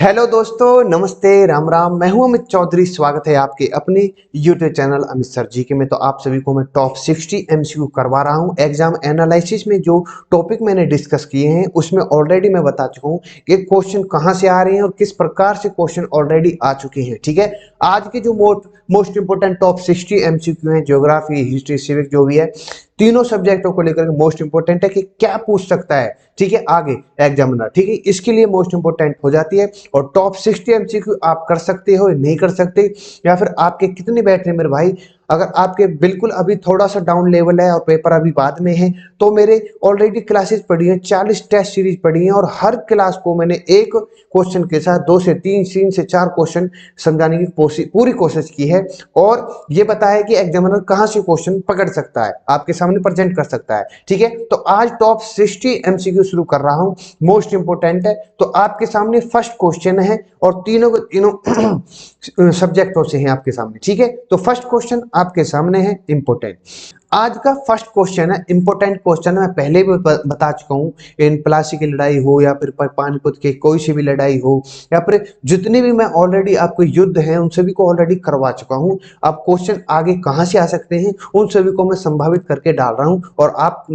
Hello दोस्तों, नमस्ते, राम राम। मैं हूं अमित चौधरी। स्वागत है आपके अपने यूट्यूब चैनल अमित सर जी के में। तो आप सभी को मैं टॉप 60 एमसीक्यू करवा रहा हूं। एग्जाम एनालिसिस में जो टॉपिक मैंने डिस्कस किए हैं उसमें ऑलरेडी मैं बता चुका हूं कि क्वेश्चन कहां से आ रहे हैं और किस प्रकार से क्वेश्चन ऑलरेडी आ चुके हैं। ठीक है, आज के जो मोस्ट इंपोर्टेंट टॉप 60 एमसीक्यू हैं, ज्योग्राफी, हिस्ट्री, सिविक जो भी है, तीनों सब्जेक्टों को लेकर मोस्ट इंपोर्टेंट है कि क्या पूछ सकता है। ठीक है, आगे एग्जामिनर। ठीक है, इसके लिए मोस्ट इंपोर्टेंट हो जाती है। और टॉप 60 एमसीक्यू आप कर सकते हो, नहीं कर सकते, या फिर आपके कितने बैठ रहे मेरे भाई। अगर आपके बिल्कुल अभी थोड़ा सा डाउन लेवल है और पेपर अभी बाद में है, तो मेरे ऑलरेडी क्लासेस पढ़ी हैं, 40 टेस्ट सीरीज पढ़ी हैं, और हर क्लास को मैंने एक क्वेश्चन के साथ 2 से 3 से 4 क्वेश्चन समझाने की पूरी कोशिश की है। और ये बताया कि एग्जामिनर कहां से क्वेश्चन पकड़ सकता है, आपके सामने प्रेजेंट कर सकता है। ठीक है, तो आज टॉप 60 एमसीक्यू शुरू कर रहा हूं, मोस्ट इंपोर्टेंट है। तो आपके सामने फर्स्ट क्वेश्चन है और तीनों के तीनों सब्जेक्टों से हैं आपके सामने। ठीक है, तो फर्स्ट क्वेश्चन आपके सामने है इंपोर्टेंट। आज का फर्स्ट क्वेश्चन है इंपोर्टेंट क्वेश्चन। मैं पहले भी बता चुका हूं, इन प्लासी की लड़ाई हो या फिर पानीपत की कोई सी भी लड़ाई हो, या फिर जितने भी मैं ऑलरेडी आपको युद्ध हैं उन सभी को ऑलरेडी करवा चुका हूं। अब क्वेश्चन आगे कहां से आ सकते हैं उन सभी को मैं संभावित करके डाल रहा हूं, और आप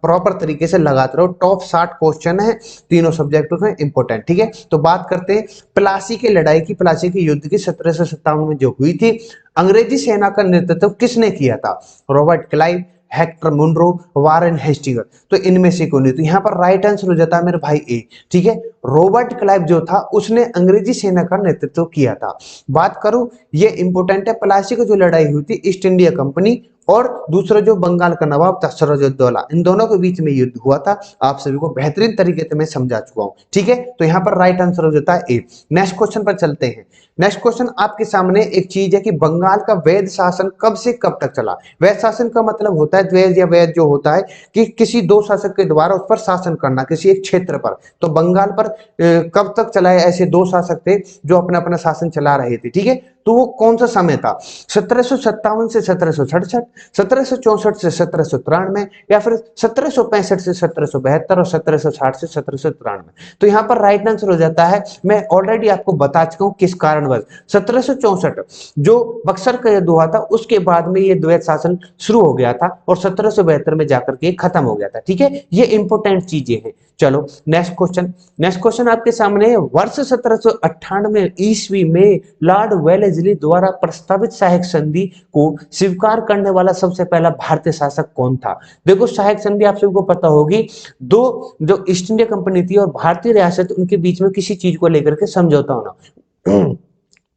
प्रॉपर तरीके से लगाते रहो। टॉप 60 क्वेश्चन है, तीनों सब्जेक्टों में इंपोर्टेंट। ठीक है, तो बात करते हैं प्लासी की लड़ाई की, प्लासी के युद्ध की 1757 में जो हुई थी। अंग्रेजी सेना का नेतृत्व किसने किया था? Robert Clive, Hector Munro, Warren Hastings. तो इनमें से कौन है? तो यहाँ पर राइट आंसर हो जाता है मेरे भाई ए। ठीक है, रॉबर्ट क्लाइव जो था उसने अंग्रेजी सेना का नेतृत्व किया था। बात करूं, ये इंपोर्टेंट है। प्लासी की जो लड़ाई हुई थी, ईस्ट इंडिया कंपनी और दूसरा जो बंगाल का नवाब था सिराजुद्दौला, इन दोनों के बीच में युद्ध हुआ था। आप सभी को बेहतरीन तरीके से मैं समझा चुका हूं। ठीक है, तो यहाँ पर राइट आंसर हो जाता है ए। नेक्स्ट क्वेश्चन पर चलते हैं। नेक्स्ट क्वेश्चन आपके सामने एक चीज है कि बंगाल का वैध शासन कब से कब तक चला। वैध शासन का मतलब होता है, द्वैध या वैध जो होता है कि किसी दो शासक के द्वारा उस पर शासन करना, किसी एक क्षेत्र पर। तो बंगाल पर कब तक चला है? ऐसे दो शासक थे जो अपना अपना शासन चला रहे थे। ठीक है, तो वो कौन सा समय था? 1757 से 1767, 1764 से 1793, या फिर 1765 से 1772 और 1760 से 1793। तो यहाँ पर राइट आंसर हो जाता है, मैं ऑलरेडी आपको बता चुका हूँ किस कारणवश। 1764 जो बक्सर का युद्ध हुआ था उसके बाद में ये द्वैध शासन शुरू हो गया था, और 1772 में जाकर के खत्म हो गया था। ठीक है, ये इंपोर्टेंट चीजें हैं। चलो नेक्स्ट क्वेश्चन। नेक्स्ट क्वेश्चन आपके सामने है, वर्ष 1798 ईस्वी में लॉर्ड वेलेस्ली द्वारा प्रस्तावित सहायक संधि को स्वीकार करने वाला सबसे पहला भारतीय शासक कौन था? देखो, सहायक संधि आप सबको पता होगी, दो जो ईस्ट इंडिया कंपनी थी और भारतीय रियासत, उनके बीच में किसी चीज को लेकर के समझौता होना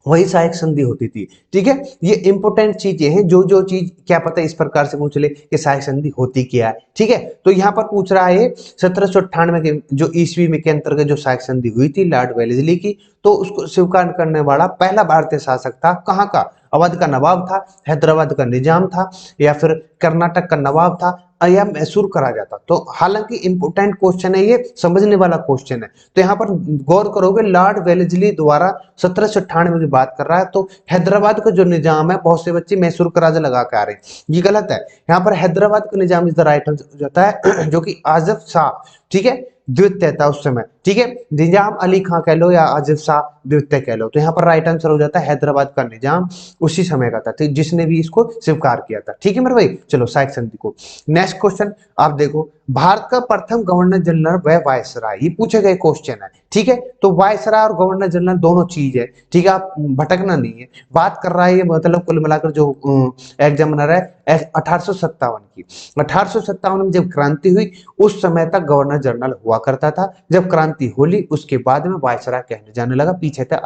वही सहायक संधि होती थी। ठीक है, ये इंपोर्टेंट चीजें हैं। जो जो चीज क्या पता इस प्रकार से पूछ ले कि सहायक संधि होती क्या है। ठीक है, तो यहाँ पर पूछ रहा है 1798 के जो ईस्वी में के अंतर्गत जो सहायक संधि हुई थी लॉर्ड वेलेस्ली की, तो उसको स्वीकार करने वाला पहला भारतीय शासक था। कहाँ का? अवध का नवाब था, हैदराबाद का निजाम था, या फिर कर्नाटक का नवाब था, या मैसूर का राजा था। तो हालांकि इंपोर्टेंट क्वेश्चन है, ये समझने वाला क्वेश्चन है। तो यहाँ पर गौर करोगे, लॉर्ड वेलेस्ली द्वारा 1798 की बात कर रहा है, तो हैदराबाद का जो निजाम है, बहुत से बच्चे मैसूर का राजा लगा के आ रहे हैं, ये गलत है। यहाँ पर हैदराबाद का निजाम इज द राइट आंसर हो जाता है, जो कि आजफ शाह, ठीक है, द्वितीय था उस समय। ठीक है, निजाम अली खां कह लो या आजिफ शाह द्वितीय कह लो, तो यहाँ पर राइट आंसर हो जाता है हैदराबाद का निजाम उसी समय का था, तो जिसने भी इसको स्वीकार किया था। ठीक है मेरे भाई, चलो सहायक संधि को। नेक्स्ट क्वेश्चन आप देखो, भारत का प्रथम गवर्नर जनरल व वायसराय, ये पूछे गए क्वेश्चन है। ठीक है, तो वायसराय और गवर्नर जनरल दोनों चीज है। ठीक है, आप भटकना नहीं है। बात कर रहा है ये मतलब कुल मिलाकर जो एग्जामिनर है 1857 की। 1857 में जब क्रांति हुई उस समय तक गवर्नर जनरल हुआ करता था। जब क्रांति होली उसके बाद में वायसराय कहने जाने लगा, पीछे था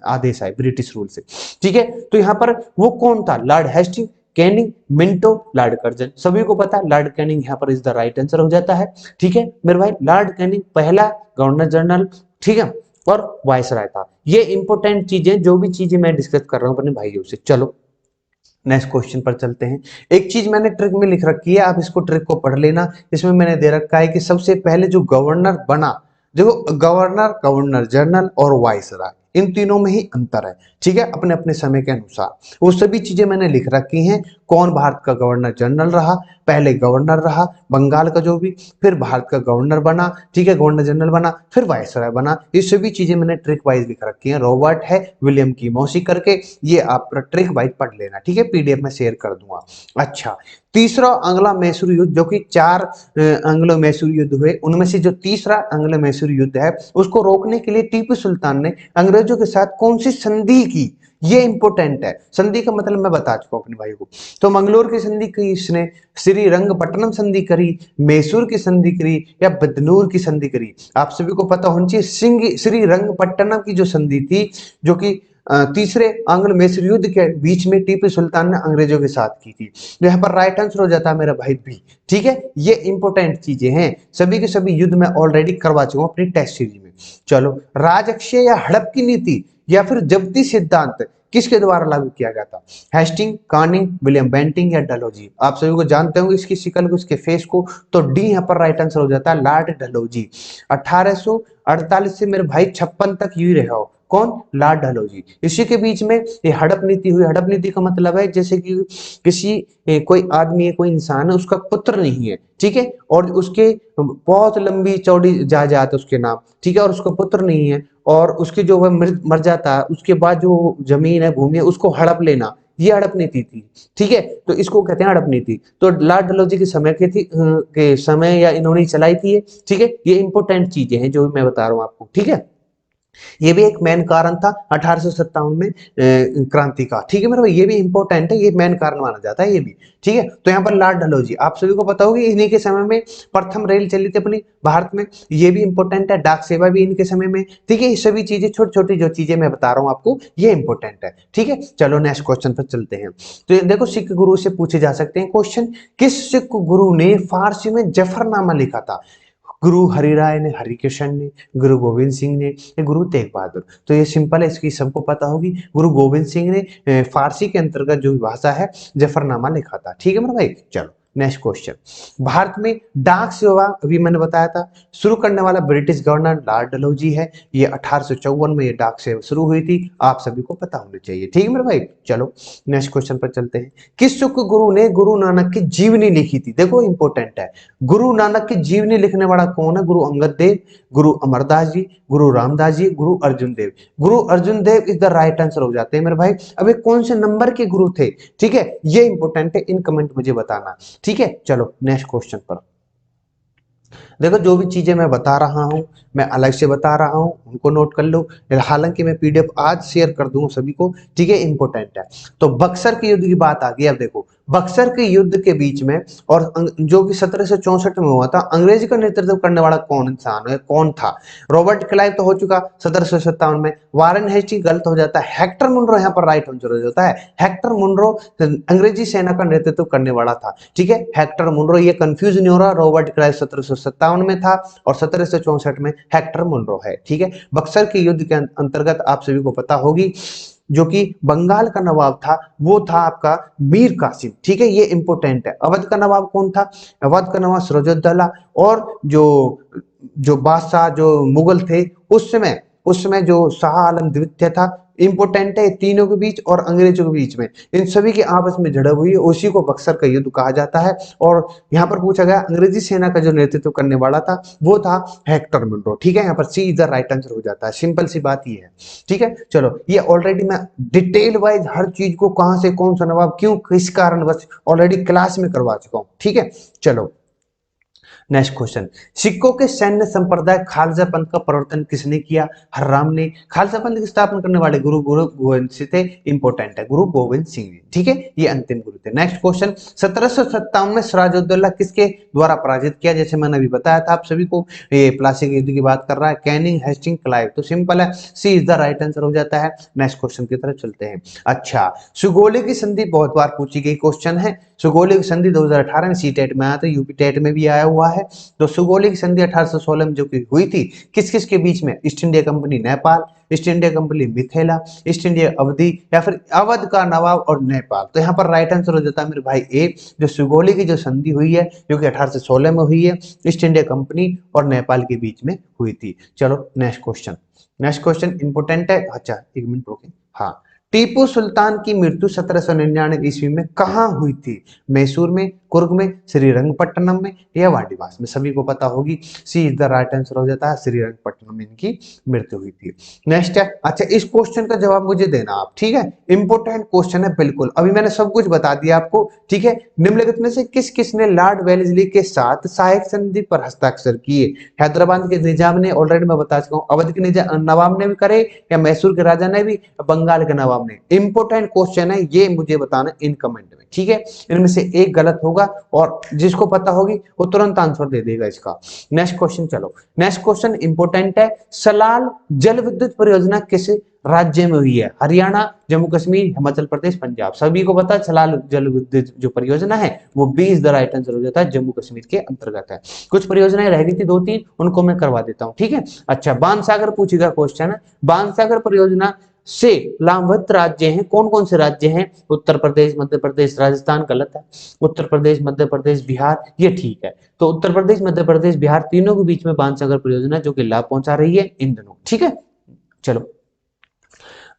आदेश आए ब्रिटिश रूल से। ठीक है, तो यहाँ पर वो कौन था? Lord Hasting, Canning, Minto, Lord Curzon. सभी को पता है लॉर्ड कैनिंग यहाँ पर इज द राइट आंसर हो जाता है। ठीक है मेरे भाई, लॉर्ड कैनिंग पहला गवर्नर जनरल, ठीक है, और वायसराय था। ये इंपोर्टेंट चीजें, जो भी चीजें मैं डिस्कस कर रहा हूं अपने भाइयों से। चलो नेक्स्ट क्वेश्चन पर चलते हैं। एक चीज मैंने ट्रिक में लिख रखी है, आप इसको ट्रिक को पढ़ लेना। इसमें मैंने दे रखा है कि सबसे पहले जो गवर्नर बना, देखो गवर्नर, गवर्नर जनरल और वायसराय, इन तीनों में ही अंतर है, ठीक है, अपने अपने समय के अनुसार। वो सभी चीजें मैंने लिख रखी हैं। कौन भारत का गवर्नर जनरल रहा, पहले गवर्नर रहा बंगाल का जो भी, फिर भारत का गवर्नर बना, ठीक है, गवर्नर जनरल बना, फिर वायसराय बना, ये सभी चीजें मैंने ट्रिक वाइज लिख रखी हैं। रॉबर्ट है विलियम की मौसी करके, ये आप ट्रिक वाइज पढ़ लेना, ठीक है, पीडीएफ में शेयर कर दूंगा। अच्छा, तीसरा आंग्लो मैसूर युद्ध, जो कि 4 आंग्लो मैसूर युद्ध हुए, उनमें से जो तीसरा आंग्लो मैसूर युद्ध है उसको रोकने के लिए टीपू सुल्तान ने अंग्रेजों के साथ कौन सी संधि की, ये इंपॉर्टेंट है। संधि का मतलब मैं बता चुका हूं अपने भाई को। तो मंगलोर की संधि की इसने, श्रीरंगपट्टनम संधि करी, मैसूर की संधि करी, या बदनूर की संधि करी। आप सभी को पता होना चाहिए श्रीरंगपट्टनम की जो संधि थी, जो कि तीसरे आंग्ल मैसूर युद्ध के बीच में टीपू सुल्तान ने अंग्रेजों के साथ की थी। तो यहाँ पर राइट आंसर हो जाता है मेरा भाई बी, ठीक है। ये इंपॉर्टेंट चीजें हैं, सभी के सभी युद्ध में ऑलरेडी करवा चुका हूं अपनी टेस्ट सीरीज में। चलो, राजक्षय या हड़प की नीति या फिर जब्ती सिद्धांत किसके द्वारा लागू किया गया था? हेस्टिंग, कानिंग, विलियम बेंटिंग या डलहौजी। आप सभी को जानते होंगे इसकी शिकल को, इसके फेस को, तो डी यहाँ पर राइट आंसर हो जाता है लॉर्ड डलहौजी। 1848 से मेरे भाई 56 तक यही रहा हो, कौन? लॉर्ड डलहौजी। इसी के बीच में ये हड़प नीति हुई। हड़प नीति का मतलब है जैसे कि किसी कोई आदमी है, कोई इंसान है, उसका पुत्र नहीं है, ठीक है, और उसके बहुत लंबी चौड़ी जायदाद है उसके नाम, ठीक है, और उसका पुत्र नहीं है, और उसके जो वह मर जाता है, उसके बाद जो जमीन है, भूमि है, उसको हड़प लेना, ये हड़प नीति थी, ठीक है। तो इसको कहते हैं हड़प नीति। तो लॉर्ड डलहौजी के समय के समय या इन्होंने चलाई थी, ठीक है। ये इंपॉर्टेंट चीजें हैं जो मैं बता रहा हूं आपको, ठीक है। ये भी एक मेन कारण था 1857 में क्रांति का, ठीक है मेरे भाई, ये भी इंपॉर्टेंट है, ये मेन कारण माना जाता है ये भी, ठीक है। तो यहाँ पर लॉर्ड डलहौजी, आप सभी को पता होगी इन्हीं के समय में प्रथम रेल चली थी अपनी भारत में, ये भी इंपॉर्टेंट है। डाक सेवा भी इनके समय में, ठीक है। ये सभी चीजें छोटी छोटी जो चीजें मैं बता रहा हूँ आपको, ये इंपॉर्टेंट है, ठीक है। चलो नेक्स्ट क्वेश्चन पर चलते हैं। तो देखो, सिख गुरु से पूछे जा सकते हैं क्वेश्चन, किस सिख गुरु ने फारसी में जफरनामा लिखा था? गुरु हरिराय ने, हरिकृष्ण ने, गुरु गोविंद सिंह ने, या गुरु तेग बहादुर? तो ये सिंपल है, इसकी सबको पता होगी। गुरु गोविंद सिंह ने फारसी के अंतर्गत जो भाषा है जफरनामा लिखा था, ठीक है मेरे भाई। चलो नेक्स्ट क्वेश्चन, भारत में डाक सेवा अभी मैंने बताया था शुरू करने वाला ब्रिटिश गवर्नर लॉर्ड डलहौजी है। ये 1854 में ये डाक सेवा शुरू हुई थी, आप सभी को पता होना चाहिए, ठीक है मेरे भाई। चलो नेक्स्ट क्वेश्चन पर चलते हैं। किस सिख गुरु ने गुरु नानक की जीवनी लिखी थी? देखो इंपॉर्टेंट है, गुरु नानक की जीवनी लिखने वाला कौन है? गुरु अंगद देव, गुरु अमरदास जी, गुरु रामदास जी, गुरु अर्जुन देव। गुरु अर्जुन देव इज द राइट आंसर हो जाते हैं मेरे भाई। अब ये कौन से नंबर के गुरु थे, ठीक है, ये इंपॉर्टेंट है, इन कमेंट मुझे बताना, ठीक है। चलो नेक्स्ट क्वेश्चन पर देखो, जो भी चीजें मैं बता रहा हूं मैं अलग से बता रहा हूं, उनको नोट कर लो। हालांकि मैं पीडीएफ आज शेयर कर दूंगा सभी को, ठीक है, इंपॉर्टेंट है। तो बक्सर के युद्ध की बात आ गई। अब देखो, बक्सर के युद्ध के बीच में और जो कि 1764 में हुआ था, अंग्रेजी का नेतृत्व करने वाला कौन इंसान है, कौन था? रॉबर्ट क्लाइव तो हो चुका 1757 में। वारेन हेस्टिंग गलत हो जाता है, हेक्टर मुनरो यहाँ पर राइट आंसर हो जाता है। हेक्टर मुनरो अंग्रेजी सेना का नेतृत्व करने वाला था, ठीक है, हेक्टर मुनरो। ये कंफ्यूज नहीं हो रहा, रॉबर्ट क्लाइव 1757 में था और 1764 में हेक्टर मुनरो है, ठीक है। बक्सर के युद्ध के अंतर्गत आप सभी को पता होगी, जो कि बंगाल का नवाब था वो था आपका मीर कासिम, ठीक है, ये इंपॉर्टेंट है। अवध का नवाब कौन था? अवध का नवाब सिराजुद्दौला। और जो जो बादशाह जो मुगल थे उस समय जो शाह आलम द्वितीय था, इंपॉर्टेंट है तीनों के बीच और अंग्रेजों के बीच में, इन सभी की आपस में झड़प हुई, उसी को बक्सर का युद्ध कहा जाता है। और यहाँ पर पूछा गया अंग्रेजी सेना का जो नेतृत्व करने वाला था वो था हेक्टर मुनरो, ठीक है। यहाँ पर सी इज द राइट आंसर हो जाता है, सिंपल सी बात ये है, ठीक है। चलो, ये ऑलरेडी मैं डिटेल वाइज हर चीज को कहां से कौन सा नवाब क्यों किस कारण बस ऑलरेडी क्लास में करवा चुका हूं, ठीक है। चलो नेक्स्ट क्वेश्चन, सिखों के सैन्य संप्रदाय खालसा पंथ का प्रवर्तन किसने किया? हरराम ने। खालसा पंथ की स्थापना करने वाले गुरु गुरु गोविंद सिंह थे, इंपॉर्टेंट है, गुरु गोविंद सिंह ने, ठीक है, ये अंतिम गुरु थे। नेक्स्ट क्वेश्चन, 1757 में सिराजुद्दौला किसके द्वारा पराजित किया? जैसे मैंने अभी बताया था आप सभी को, ये प्लासी के युद्ध की बात कर रहा है, कैनिंग, हेस्टिंग, क्लाइव। तो सिंपल है, सी इज द राइट आंसर हो जाता है। नेक्स्ट क्वेश्चन की तरफ चलते हैं। अच्छा, सुगोली की संधि बहुत बार पूछी गई क्वेश्चन है। सुगोली की संधि 2018 में सी टेट में आया था, यूपी टेट में भी आया हुआ है। है। तो सुगौली की संधि 1816 में जो कि हुई थी, किस किस के बीच में? East India company Nepal, east India company Mithila, east India अवधि या फिर अवध का नवाब और नेपाल। तो यहाँ पर राइट आंसर हो जाता है मेरे भाई ए, जो सुगौली की जो संधि हुई है जो कि 1816 में हुई है, ईस्ट इंडिया कंपनी और नेपाल के बीच में हुई थी। चलो next question, next question important है। अच्छा एक मिनट रुके। हाँ, टीपू सुल्तान की मृत्यु 1799 ईस्वी में कहाँ हुई थी? मैसूर में, कुर्ग में, श्रीरंगपट्टनम में या वाडिवास में? सभी को पता होगी, सी इज द राइट आंसर हो जाता है, श्रीरंगपट्टनम में इनकी मृत्यु हुई थी। नेक्स्ट है, अच्छा इस क्वेश्चन का जवाब मुझे देना आप, ठीक है, इंपोर्टेंट क्वेश्चन है बिल्कुल। अभी मैंने सब कुछ बता दिया आपको, ठीक है। निम्नलिखित में से किस किसने लॉर्ड वेलेस्ली के साथ सहायक संधि पर हस्ताक्षर किए? हैदराबाद के निजाम ने, ऑलरेडी मैं बता चुका हूँ, अवध के नवाब ने भी करे या मैसूर के राजा ने भी, बंगाल के नवाब ने? इंपोर्टेंट क्वेश्चन है ये, मुझे बताना इन कमेंट में, ठीक है। इनमें से एक गलत होगा और जिसको पता होगी वो तुरंत आंसर दे देगा इसका। नेक्स्ट क्वेश्चन, चलो नेक्स्ट क्वेश्चन इंपोर्टेंट है। सलाल जल विद्युत परियोजना किस राज्य में हुई है? हरियाणा, जम्मू कश्मीर, हिमाचल प्रदेश, पंजाब? सभी को पता है सलाल जल विद्युत जो परियोजना है वो B is the right answer हो जाता है, जम्मू कश्मीर के अंतर्गत है। कुछ परियोजनाएं रह गई थी दो तीन, उनको मैं करवा देता हूं, ठीक है। अच्छा, बाणसागर पूछेगा क्वेश्चन है, बाणसागर परियोजना से लाभान्वित राज्य हैं, कौन कौन से राज्य हैं? उत्तर प्रदेश, मध्य प्रदेश, राजस्थान? गलत है। उत्तर प्रदेश, मध्य प्रदेश, बिहार, ये ठीक है। तो उत्तर प्रदेश, मध्य प्रदेश, बिहार तीनों के बीच में बाणसागर परियोजना जो कि लाभ पहुंचा रही है इन दोनों, ठीक है। चलो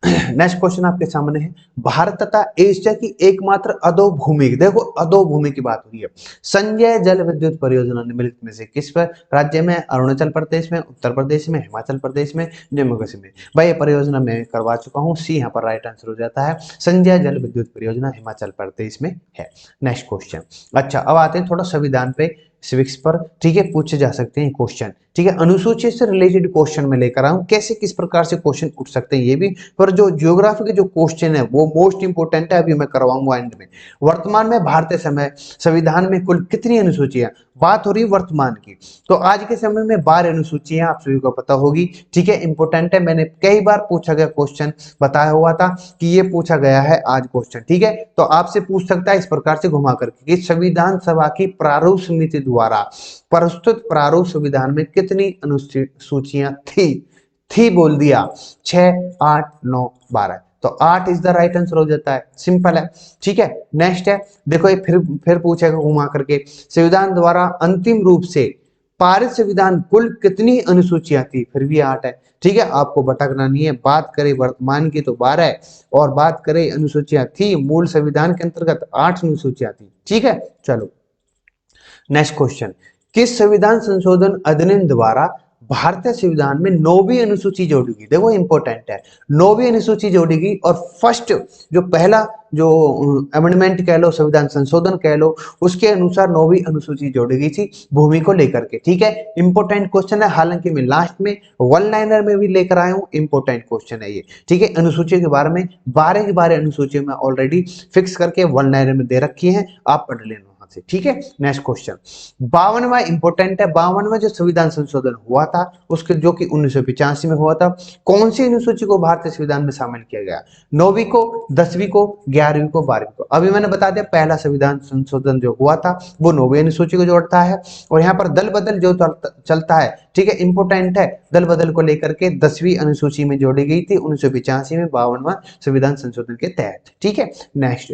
नेक्स्ट क्वेश्चन आपके सामने है, भारत तथा एशिया की एकमात्र अधोभूमि, देखो अधोभूमि की बात हुई है, संजय जल विद्युत परियोजना निम्नलिखित में से किस पर राज्य में? अरुणाचल प्रदेश में, उत्तर प्रदेश में, हिमाचल प्रदेश में, जम्मू कश्मीर? भाई ये परियोजना मैं करवा चुका हूँ, सी यहाँ पर राइट आंसर हो जाता है, संजय जल विद्युत परियोजना हिमाचल प्रदेश में है। नेक्स्ट क्वेश्चन, अच्छा अब आते हैं थोड़ा संविधान पे, सिविक्स पर, ठीक है, पूछे जा सकते हैं क्वेश्चन, ठीक है। अनुसूची से रिलेटेड क्वेश्चन में लेकर आऊं, कैसे किस प्रकार से क्वेश्चन उठ सकते हैं ये भी, पर जो ज्योग्राफी के जो क्वेश्चन है वो मोस्ट इंपोर्टेंट है, अभी मैं करवाऊंगा एंड में। वर्तमान में भारतीय समय संविधान में कुल कितनी अनुसूचियां? बात हो रही है वर्तमान की, तो आज के समय में 12 अनुसूचियां, आप सभी को पता होगी, ठीक है, इंपोर्टेंट है। मैंने कई बार पूछा गया क्वेश्चन बताया हुआ था कि ये पूछा गया है आज क्वेश्चन, ठीक है। तो आपसे पूछ सकता है इस प्रकार से घुमा करके कि संविधान सभा की प्रारूप समिति द्वारा प्रस्तुत प्रारूप संविधान में कितनी अनुसूचियां थी बोल दिया, 6, 8, 9, 12। तो 8 इज द राइट आंसर हो जाता है, सिंपल है, ठीक है। नेक्स्ट है, देखो ये फिर पूछेगा घुमा करके, संविधान द्वारा अंतिम रूप से पारित संविधान कुल कितनी अनुसूचियां थी? फिर भी 8 है, ठीक है, आपको भटकना नहीं है। बात करें वर्तमान की तो 12 है, और बात करें अनुसूचियां थी मूल संविधान के अंतर्गत 8 अनुसूचियां थी, ठीक है। चलो नेक्स्ट क्वेश्चन, किस संविधान संशोधन अधिनियम द्वारा भारतीय संविधान में 9वीं अनुसूची जोड़ेगी? देखो इंपॉर्टेंट है, 9वीं अनुसूची जोड़ेगी, और फर्स्ट जो पहला जो अमेंडमेंट कह लो, संविधान संशोधन कह लो, उसके अनुसार 9वीं अनुसूची जोड़ी गई थी भूमि को लेकर के, ठीक है। इंपॉर्टेंट क्वेश्चन है, हालांकि मैं लास्ट में वन लाइनर में भी लेकर आया हूं, इंपॉर्टेंट क्वेश्चन है ये, ठीक है। अनुसूची के बारे में 12 की 12 अनुसूची में ऑलरेडी फिक्स करके वन लाइनर में दे रखी है, आप पढ़ लेना, ठीक है। नेक्स्ट क्वेश्चन 52वां इंपोर्टेंट है, 52वां जो संविधान संशोधन हुआ था उसके जो कि 1985 में हुआ था, कौन सी अनुसूची को भारतीय संविधान में शामिल किया गया? 9वीं को, 10वीं को, 11वीं को, 12वीं को? अभी मैंने बता दिया पहला संविधान संशोधन जो हुआ था वो 9वीं अनुसूची को जोड़ता है, और यहाँ पर दल बदल जो चलता है, ठीक है, इंपोर्टेंट है, दल बदल को लेकर के 10वीं अनुसूची में जोड़ी गई थी 1985 में 52वां संविधान संशोधन के तहत, ठीक है। नेक्स्ट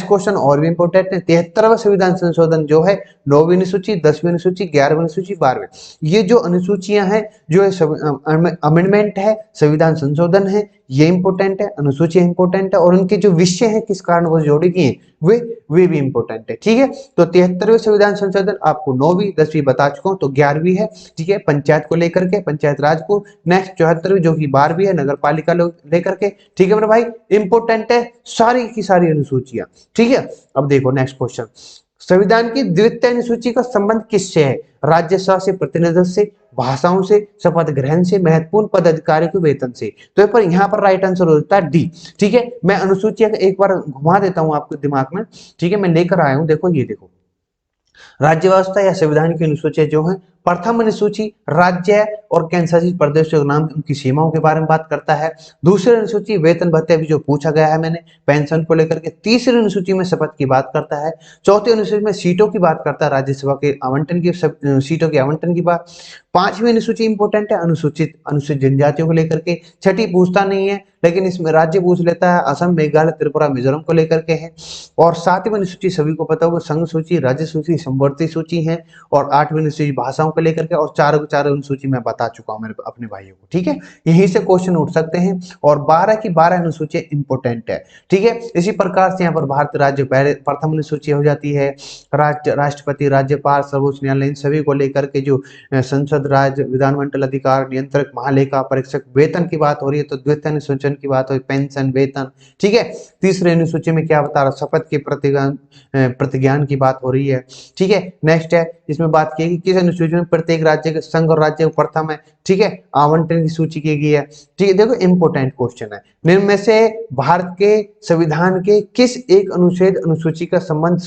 क्वेश्चन और भी इंपोर्टेंट है, 73वां संविधान संशोधन जो है 9वीं अनुसूची, 10वीं अनुसूची, 11वीं अनुसूची, 12वीं, ये जो अनुसूचियां हैं जो अमेंडमेंट है, संविधान संशोधन है, ये इंपोर्टेंट है, अनुसूची इंपोर्टेंट है, और उनके जो विषय है किस कारण वो जोड़ी गई हैं वे भी इंपोर्टेंट है, ठीक है। तो 73वें संविधान संशोधन आपको 9वीं 10वीं बता चुका हूं, तो 11वीं है, ठीक है, पंचायत को लेकर के, पंचायत राज को। नेक्स्ट 74वीं जो कि 12वीं है, नगर पालिका लेकर के, ठीक है मेरे भाई, इंपोर्टेंट है सारी की सारी अनुसूचियां, ठीक है। अब देखो नेक्स्ट क्वेश्चन, संविधान की द्वितीय अनुसूची का संबंध किससे है? राज्यसभा से, प्रतिनिधित्व से, भाषाओं से, शपथ ग्रहण से, महत्वपूर्ण पद अधिकारी के वेतन से? तो यहाँ पर राइट आंसर हो जाता है डी, ठीक है। मैं अनुसूचियां एक बार घुमा देता हूं आपके दिमाग में, ठीक है, मैं लेकर आया हूं, देखो ये देखो, राज्य व्यवस्था या संविधान की अनुसूचियां जो है प्रथम अनुसूची राज्य और केंद्र शासित प्रदेशों के नाम, उनकी सीमाओं के बारे में बात करता है। दूसरी अनुसूची वेतन भत्ते, अभी जो पूछा गया है मैंने पेंशन को लेकर के। तीसरी अनुसूची में शपथ की बात करता है। चौथी अनुसूची में सीटों की बात करता है, राज्यसभा के आवंटन की, सीटों के आवंटन की बात। पांचवी अनुसूची इंपोर्टेंट है, अनुसूचित जनजातियों को लेकर के। छठी पूछता नहीं है, लेकिन इसमें राज्य पूछ लेता है, असम, मेघालय, त्रिपुरा, मिजोरम को लेकर के है। और सातवीं अनुसूची सभी को पता होगा, संघ सूची, राज्य सूची, समवर्ती सूची है। और आठवीं अनुसूची भाषाओं को लेकर के, और चारों अनुसूची मैं बता चुका हूं मेरे अपने भाइयों को, ठीक है। यहीं से क्वेश्चन उठ सकते हैं, और 12 की 12 अनुसूची इंपोर्टेंट है, ठीक है। इसी प्रकार से यहाँ पर भारत राज्य पहले प्रथम अनुसूची हो जाती है। राष्ट्रपति, राज्यपाल, सर्वोच्च न्यायालय, इन सभी को लेकर के जो संसद, राज्य, विधानमंडल, अधिकार, नियंत्रक, महालेखा परीक्षक, वेतन की बात हो रही है तो द्वितीय अनुसूची की बात हो, पेंशन, वेतन, ठीक है। तीसरे अनुसूची में क्या बता रहा, शपथ के प्रतिज्ञान की बात हो रही है, ठीक है। नेक्स्ट है, इसमें बात की कि किस अनुसूची में प्रत्येक राज्य के संघ और राज्य प्रथम है, ठीक है, आवंटन की सूची की गई है, ठीक है। देखो इंपोर्टेंट क्वेश्चन है, निम्न में से भारत के संविधान के किस एक अनुच्छेद अनुसूची का संबंध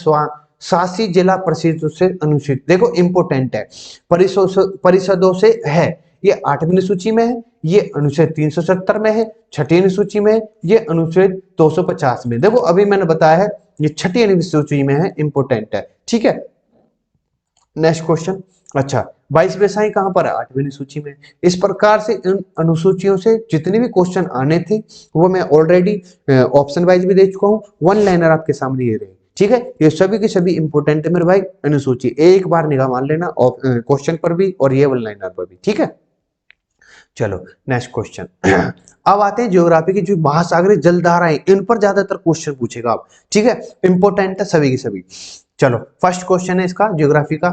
शासी जिला परिषदों से अनुच्छेद, देखो इंपोर्टेंट है, परिषदों से है। ये 8वीं अनुसूची में है, ये अनुच्छेद 370 में है, छठी अनुसूची में, ये अनुच्छेद 250 में। देखो अभी मैंने बताया है ये छठी अनुसूची में है, इंपोर्टेंट है, ठीक है। नेक्स्ट क्वेश्चन, अच्छा 22वें साई कहां पर है, 8वीं अनुसूची में। इस प्रकार से इन अनुसूचियों से जितने भी क्वेश्चन आने थे वो मैं ऑलरेडी ऑप्शन वाइज भी दे चुका हूं, वन लाइनर आपके सामने ये रहे, ठीक है। ये सभी के सभी इंपोर्टेंट है मेरे भाई, अनुसूची एक बार निगाह मान लेना क्वेश्चन पर भी और ये वन लाइनर पर भी, ठीक है। चलो नेक्स्ट क्वेश्चन अब आते हैं ज्योग्राफी की, जो महासागरीय जलधाराएं, इन पर ज्यादातर क्वेश्चन पूछेगा आप, ठीक है, इंपोर्टेंट है सभी की सभी। चलो फर्स्ट क्वेश्चन है इसका ज्योग्राफी का,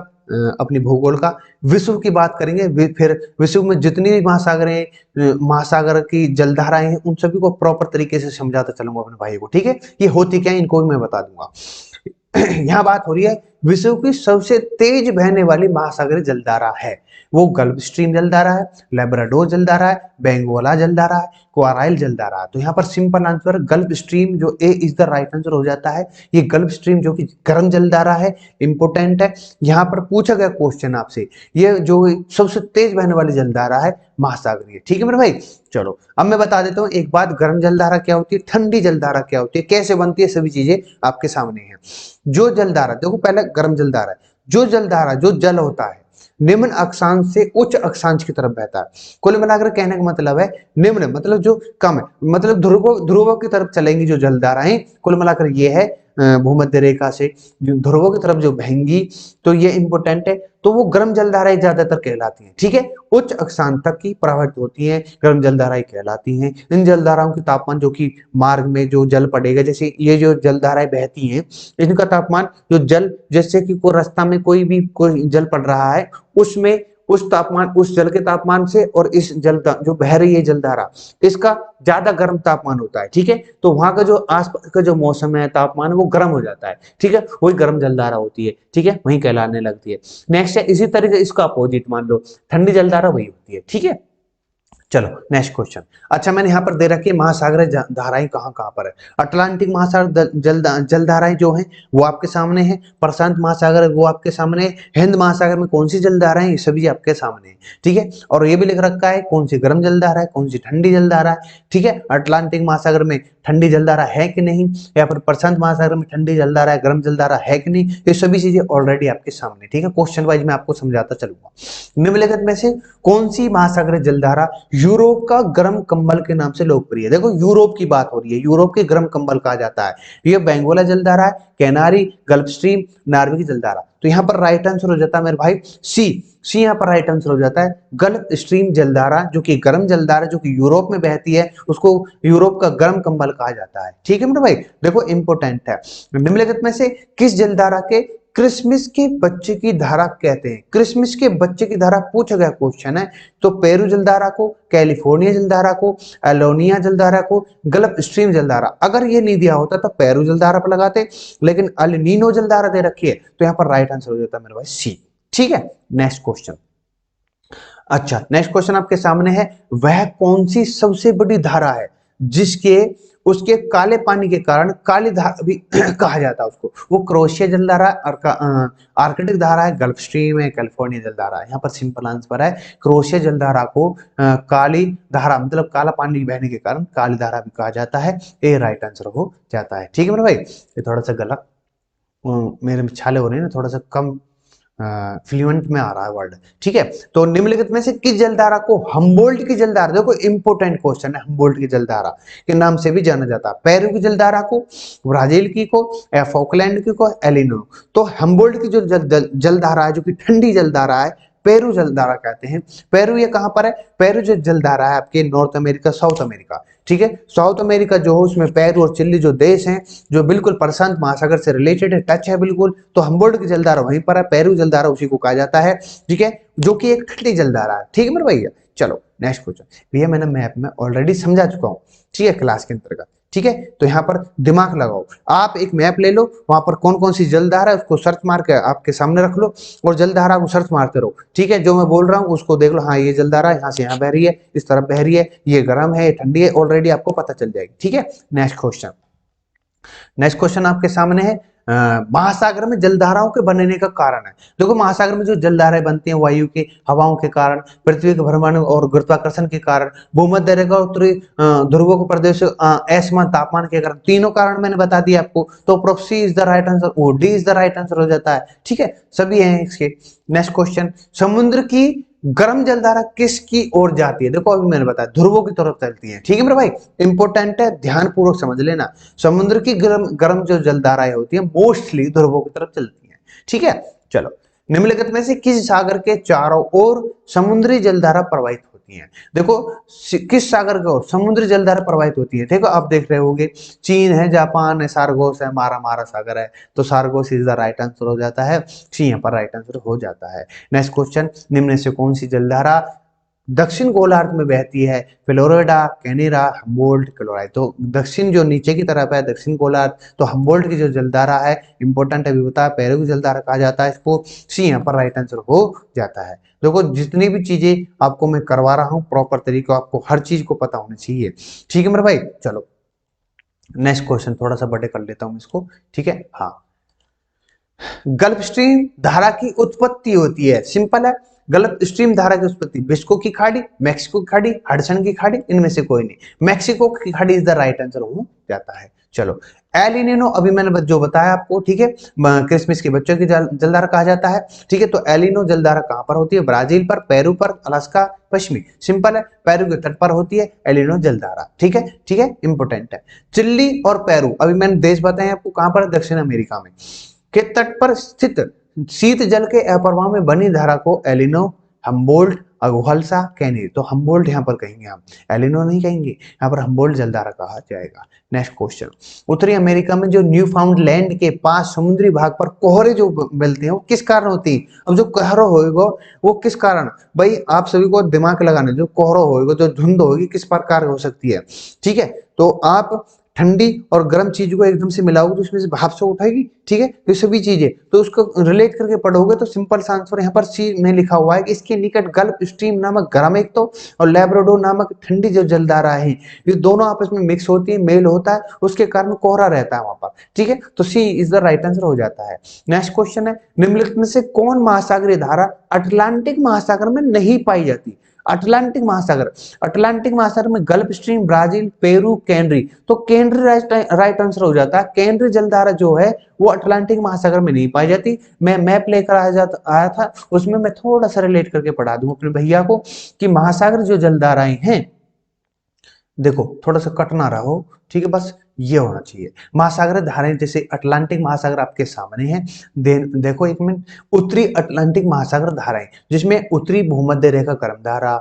अपनी भूगोल का। विश्व की बात करेंगे, फिर विश्व में जितनी भी महासागर की जलधाराएं हैं उन सभी को प्रॉपर तरीके से समझाता चलूंगा अपने भाई को, ठीक है। ये होती क्या है इनको भी मैं बता दूंगा। यहाँ बात हो रही है विश्व की सबसे तेज बहने वाली महासागरीय जलधारा है, वो गल्फ स्ट्रीम जलधारा है, लेब्राडोर जलधारा है, बेंगोला जलधारा है, क्वाराइल जलधारा है। तो यहाँ पर सिंपल आंसर गल्फ स्ट्रीम, जो ए इज द राइट आंसर हो जाता है। ये गल्फ स्ट्रीम जो कि गर्म जलधारा है, इंपोर्टेंट है। यहाँ पर पूछा गया क्वेश्चन आपसे, ये जो सबसे तेज बहने वाली जलधारा है महासागरीय, ठीक है मेरे भाई। चलो अब मैं बता देता हूँ एक बात, गर्म जलधारा क्या होती है, ठंडी जलधारा क्या होती है, कैसे बनती है, सभी चीजें आपके सामने है। जो जलधारा, देखो पहले गर्म जलधारा है, जो जलधारा, जो जल होता है निम्न अक्षांश से उच्च अक्षांश की तरफ बहता है। कुल मिलाकर कहने का मतलब है निम्न मतलब जो कम है, मतलब ध्रुवों की तरफ चलेंगी जो जलधाराएं, कुल मिलाकर ये है भूमध्य रेखा से ध्रुवों की तरफ जो बहेंगी, तो ये इंपोर्टेंट है। तो वो गर्म जलधाराएं ज्यादातर कहलाती हैं, ठीक है। उच्च अक्षांश तक की प्रवाहित होती हैं, गर्म जलधाराएं कहलाती हैं। इन जलधाराओं की तापमान जो कि मार्ग में जो जल पड़ेगा, जैसे ये जो जलधाराएं बहती हैं, इनका तापमान जो जल, जैसे कि कोई रास्ता में कोई जल पड़ रहा है, उसमें उस तापमान, उस जल के तापमान से और इस जल जो बह रही है जलधारा, इसका ज्यादा गर्म तापमान होता है, ठीक है। तो वहां का जो आसपास का जो मौसम है, तापमान वो गर्म हो जाता है, ठीक है, वही गर्म जलधारा होती है, ठीक है, वही कहलाने लगती है। नेक्स्ट है इसी तरीके इसका अपोजिट मान लो, ठंडी जलधारा वही होती है, ठीक है। चलो नेक्स्ट क्वेश्चन, अच्छा मैंने यहाँ पर दे रखी है महासागरीय धाराएं कहाँ कहाँ पर है। अटलांटिक महासागर जलधाराएं जो हैं वो आपके सामने है, प्रशांत महासागर वो आपके सामने है, हिंद महासागर में कौन सी जलधाराएं, ये सभी आपके सामने है, ठीक है। और ये भी लिख रखा है कौन सी गर्म जलधारा है, कौन सी ठंडी जलधारा है, ठीक है। अटलांटिक महासागर में ठंडी जलधारा है कि नहीं, या फिर प्रशांत महासागर में ठंडी जलधारा है, गर्म जलधारा है कि नहीं, ये सभी चीजें ऑलरेडी आपके सामने, ठीक है। क्वेश्चन वाइज मैं आपको समझाता चलूंगा। निम्नलिखित में से कौन सी महासागरीय जलधारा यूरोप का गर्म कंबल के नाम से लोकप्रिय है। देखो यूरोप की बात हो रही है, यूरोप के गर्म कंबल कहा जाता है। ये बेंगोला जलधारा है, कैनारी, गल्फ स्ट्रीम, नॉर्वे की जलधारा। तो यहाँ पर राइट आंसर हो जाता है मेरे भाई सी यहाँ पर राइट आंसर हो जाता है। गल्फ स्ट्रीम जलधारा जो कि गर्म जलधारा जो कि यूरोप में बहती है, उसको यूरोप का गर्म कंबल कहा जाता है, ठीक है मेरे भाई। देखो इंपोर्टेंट है, निम्नलिखित में से किस जलधारा के क्रिसमस के बच्चे की धारा कहते हैं। क्रिसमस के बच्चे की धारा पूछा गया क्वेश्चन है। तो पेरू जलधारा को, कैलिफोर्निया जलधारा को, एलोनिया जलधारा को, गल्फ स्ट्रीम जलधारा। अगर ये नहीं दिया होता तो पेरू जलधारा पर लगाते, लेकिन अल नीनो जलधारा दे रखी है, तो यहाँ पर राइट आंसर हो जाता है मेरे भाई सी, ठीक है। नेक्स्ट क्वेश्चन, अच्छा नेक्स्ट क्वेश्चन आपके सामने है, वह कौन सी सबसे बड़ी धारा है जिसके उसके काले पानी के कारण काली धारा भी कहा जाता है उसको। वो क्रोएशिया जलधारा, आर्कटिक धारा है, गल्फ स्ट्रीम है, कैलिफोर्निया जलधारा है। यहाँ पर सिंपल आंसर है क्रोएशिया जलधारा को काली धारा मतलब काला पानी बहने के कारण काली धारा भी कहा जाता है। ये राइट आंसर हो जाता है। ठीक है मेरे भाई, ये थोड़ा सा गलत मेरे में छाले हो रहे हैं ना, थोड़ा सा कम फ्लुएंट में आ रहा है वर्ड। ठीक है, तो निम्नलिखित में से किस जलधारा को हम्बोल्ट की जलधारा, देखो इंपोर्टेंट क्वेश्चन है, हम्बोल्ट की जलधारा के नाम से भी जाना जाता है। पेरू की जलधारा को, ब्राजील की को, या फॉकलैंड की को, एलिनो। तो हम्बोल्ट की जो जलधारा है, जो कि ठंडी जलधारा है, पेरू जलधारा कहते हैं। पेरू ये कहां पर है? पेरू जो जलधारा है आपके नॉर्थ अमेरिका, साउथ अमेरिका। ठीक है, साउथ अमेरिका जो है उसमें पेरू और चिली जो देश हैं, जो बिल्कुल प्रशांत महासागर से रिलेटेड है, टच है बिल्कुल। तो हम्बोल्ट की जलधारा वहीं पर है, पेरू जलधारा उसी को कहा जाता है। ठीक है, जो कि एक ठंडी जलधारा है। ठीक है मेरे भैया, चलो नेक्स्ट क्वेश्चन। भैया मैंने मैप में ऑलरेडी समझा चुका हूँ, ठीक है, क्लास के अंतर्गत। ठीक है, तो यहाँ पर दिमाग लगाओ, आप एक मैप ले लो, वहां पर कौन कौन सी जलधारा है उसको सर्च मार के आपके सामने रख लो और जलधारा को सर्च मारते रहो। ठीक है, जो मैं बोल रहा हूँ उसको देख लो, हाँ ये जलधारा यहाँ से यहाँ बह रही है, इस तरफ बह रही है, ये गर्म है, ये ठंडी है, ऑलरेडी आपको पता चल जाएगी। ठीक है, नेक्स्ट क्वेश्चन। नेक्स्ट क्वेश्चन आपके सामने है, महासागर में जलधाराओं के बनने का कारण है। देखो महासागर में जो जलधाराएं बनती हैं, वायु के हवाओं के कारण, पृथ्वी के भ्रमण और गुरुत्वाकर्षण के कारण, भूमध्य रेखा उत्तरी ध्रुवों के प्रदेश असमान तापमान के कारण, तीनों कारण मैंने बता दिया आपको। तो proxy is the right answer, oh D is the right answer हो जाता है। ठीक है, सभी हैं इसके। नेक्स्ट क्वेश्चन, समुद्र की गर्म जलधारा किसकी ओर जाती है? देखो अभी मैंने बताया ध्रुवों की तरफ चलती है। ठीक है मेरे भाई, इंपॉर्टेंट है, ध्यान पूर्वक समझ लेना। समुद्र की गर्म जो जलधाराएं होती है मोस्टली ध्रुवों की तरफ चलती है। ठीक है, चलो निम्नलिखित में से किस सागर के चारों ओर समुद्री जलधारा प्रवाहित होती है? देखो किस सागर की ओर समुद्री जलधारा प्रवाहित होती है? देखो आप देख रहे होगे, चीन है, जापान है, सारगोस है, मारा मारा सागर है। तो सारगोस इज द राइट आंसर हो जाता है, सी यहाँ पर राइट आंसर हो जाता है। नेक्स्ट क्वेश्चन, निम्न से कौन सी जलधारा दक्षिण गोलार्ध में बहती है? Florida, Canara, Humboldt, chloride. तो दक्षिण जो नीचे की तरफ है दक्षिण गोलार्ध, तो हम्बोल्ट की जो जलधारा है, इंपॉर्टेंट अभी बताया, पेरू की जलधारा कहा जाता है इसको, सी यहाँ पर राइट आंसर हो जाता है। देखो जितनी भी चीजें आपको मैं करवा रहा हूँ प्रॉपर तरीके, आपको हर चीज को पता होनी चाहिए। ठीक है मेरे भाई, चलो नेक्स्ट क्वेश्चन थोड़ा सा बड़े कर लेता हूँ इसको। ठीक है, हाँ, गल्फ स्ट्रीम धारा की उत्पत्ति होती है, सिंपल है। गल्फ स्ट्रीम धारा की उत्पत्ति मेक्सिको की खाड़ी, मेक्सिको की खाड़ी, हडसन की खाड़ी, इनमें से कोई नहीं, मेक्सिको की खाड़ी इज द राइट आंसर हो जाता है। चलो एल नीनो, अभी मैंने जो बताया आपको, ठीक है, क्रिसमस के बच्चों की जलधारा कहा जाता है। ठीक है, तो एलिनो जलधारा कहां पर होती है? ब्राजील पर, पेरू पर, अलास्का, पश्चिमी। सिंपल है, पेरू के तट पर होती है एलिनो जलधारा। ठीक है, ठीक है, इंपोर्टेंट है। चिल्ली और पेरू, अभी मैंने देश बताए आपको, कहां पर? दक्षिण अमेरिका में के तट पर स्थित शीत जल के अप्रवाह में बनी धारा को एलिनो, हम्बोल्ट, अगुहल्सा, कैनी। तो हम्बोल्ट यहाँ पर कहेंगे हम, एलिनो नहीं कहेंगे, यहाँ पर हम्बोल्ट जलधारा कहा जाएगा। नेक्स्ट क्वेश्चन, उत्तरी अमेरिका में जो न्यू फाउंड लैंड के पास समुद्री भाग पर कोहरे जो मिलते हैं वो किस कारण होती है? अब जो कोहरा होगा वो किस कारण, भाई आप सभी को दिमाग लगाना, जो कोहरा होगा, जो धुंध होगी, किस प्रकार हो सकती है? ठीक है, तो आप ठंडी और गर्म चीज को एकदम से मिलाओगे तो उसमें से भाप से उठाएगी। ठीक है, तो सभी चीजें तो उसको रिलेट करके पढ़ोगे तो सिंपल सा आंसर यहाँ पर सी में लिखा हुआ है कि इसके निकट गल्फ स्ट्रीम नामक गर्म एक तो और लैब्राडोर नामक ठंडी जो जलधारा है, ये दोनों आपस में मिक्स होती है, मेल होता है, उसके कारण कोहरा रहता है वहां पर। ठीक है, तो सी इज द राइट आंसर हो जाता है। नेक्स्ट क्वेश्चन है, निम्नलिखित में से कौन महासागरीय धारा अटलांटिक महासागर में नहीं पाई जाती? अटलांटिक महासागर, अटलांटिक महासागर में gulf stream, Brazil, Peru, canary. तो कैनरी राइट आंसर हो जाता है। कैनरी जलधारा जो है वो अटलांटिक महासागर में नहीं पाई जाती। मैं मैप लेकर आया था, उसमें मैं थोड़ा सा रिलेट करके पढ़ा दूं अपने भैया को कि महासागर जो जलधाराएं हैं, देखो थोड़ा सा कट ना रहो, ठीक है, बस ये होना चाहिए। महासागर धाराएं जैसे अटलांटिक महासागर आपके सामने है, देखो एक मिनट, उत्तरी अटलांटिक महासागर धाराएं जिसमें उत्तरी भूमध्य रेखा गर्म धारा,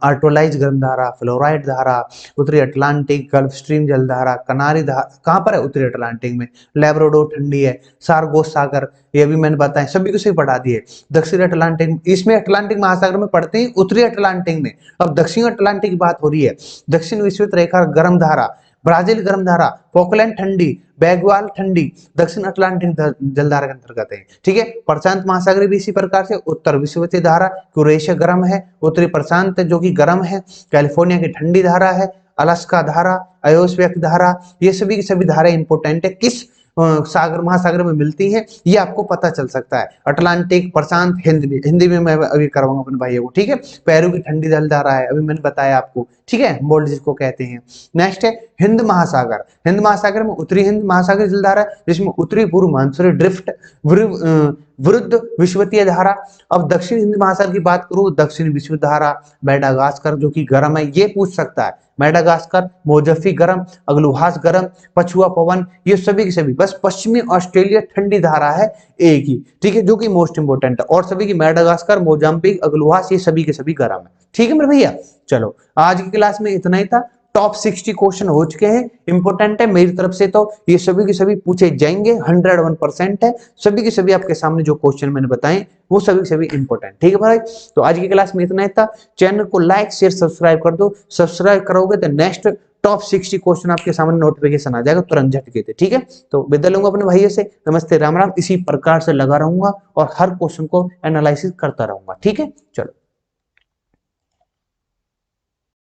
आर्टोलाइज गर्म धारा, फ्लोराइड धारा, उत्तरी अटलांटिक, गल्फ स्ट्रीम जलधारा, कनारी धारा कहां पर है? उत्तरी अटलांटिक में। लैब्राडोर ठंडी है, सारगोस सागर, ये भी मैंने बताया, सभी को सही पढ़ा दिए। दक्षिण अटलांटिक, इसमें अटलांटिक महासागर में पढ़ते हैं, उत्तरी अटलांटिक में। अब दक्षिण अटलांटिक की बात हो रही है, दक्षिण विषुवत रेखा गर्म धारा, ब्राजील गर्म धारा, फोकलैंड ठंडी, बैगवाल ठंडी, दक्षिण अटलांटिक जलधारा के अंतर्गत है। ठीक है, प्रशांत महासागरी भी इसी प्रकार से, उत्तर विषुवतीय धारा, क्रोएशिया गर्म है, उत्तरी प्रशांत जो कि गर्म है, कैलिफोर्निया की ठंडी धारा है, अलास्का धारा, अयोस्विक धारा, ये सभी की सभी धाराएं इंपॉर्टेंट है, किस सागर महासागर में मिलती हैं ये आपको पता चल सकता है। अटलांटिक, प्रशांत, हिंदी में मैं अभी करवाऊंगा अपने भाइयों को, ठीक है। पेरू की ठंडी जल धारा है, अभी मैंने बताया आपको, ठीक है, बोल्ट जिसको कहते हैं। नेक्स्ट है हिंद महासागर। हिंद महासागर में उत्तरी हिंद महासागर जलधारा है, जिसमें उत्तरी पूर्व मानसूनी ड्रिफ्ट, विरुद्ध विषुवतीय धारा। अब दक्षिण हिंद महासागर की बात करूं, दक्षिण विषुवत धारा, मेडागास्कर जो कि गर्म है, ये पूछ सकता है। मेडागास्कर, मोजफी गर्म, अग्लुहास गर्म, पछुआ पवन, ये सभी की सभी। बस पश्चिमी ऑस्ट्रेलिया ठंडी धारा है एक ही, ठीक है, जो कि मोस्ट इंपोर्टेंट है, और सभी की मेडागास्कर, मोजाम्बिक, अग्लुहास, ये सभी के सभी गर्म है, ठीक है मेरे भैया। चलो आज की क्लास में इतना ही था। टॉप 60 क्वेश्चन हो चुके हैं, इंपॉर्टेंट है मेरी तरफ से, तो ये सभी के सभी पूछे जाएंगे, 101% है। सभी के सभी आपके सामने जो क्वेश्चन मैंने बताए वो सभी के सभी इंपॉर्टेंट, ठीक है भाई। तो आज की क्लास में इतना ही था। चैनल को लाइक शेयर सब्सक्राइब कर दो, सब्सक्राइब करोगे तो नेक्स्ट टॉप 60 क्वेश्चन आपके सामने नोटिफिकेशन आ जाएगा तुरंत झटके से, ठीक है। तो विदा लूंगा अपने भाइयों से, नमस्ते राम राम। इसी प्रकार से लगा रहूंगा और हर क्वेश्चन को एनालिसिस करता रहूंगा, ठीक है। चलो।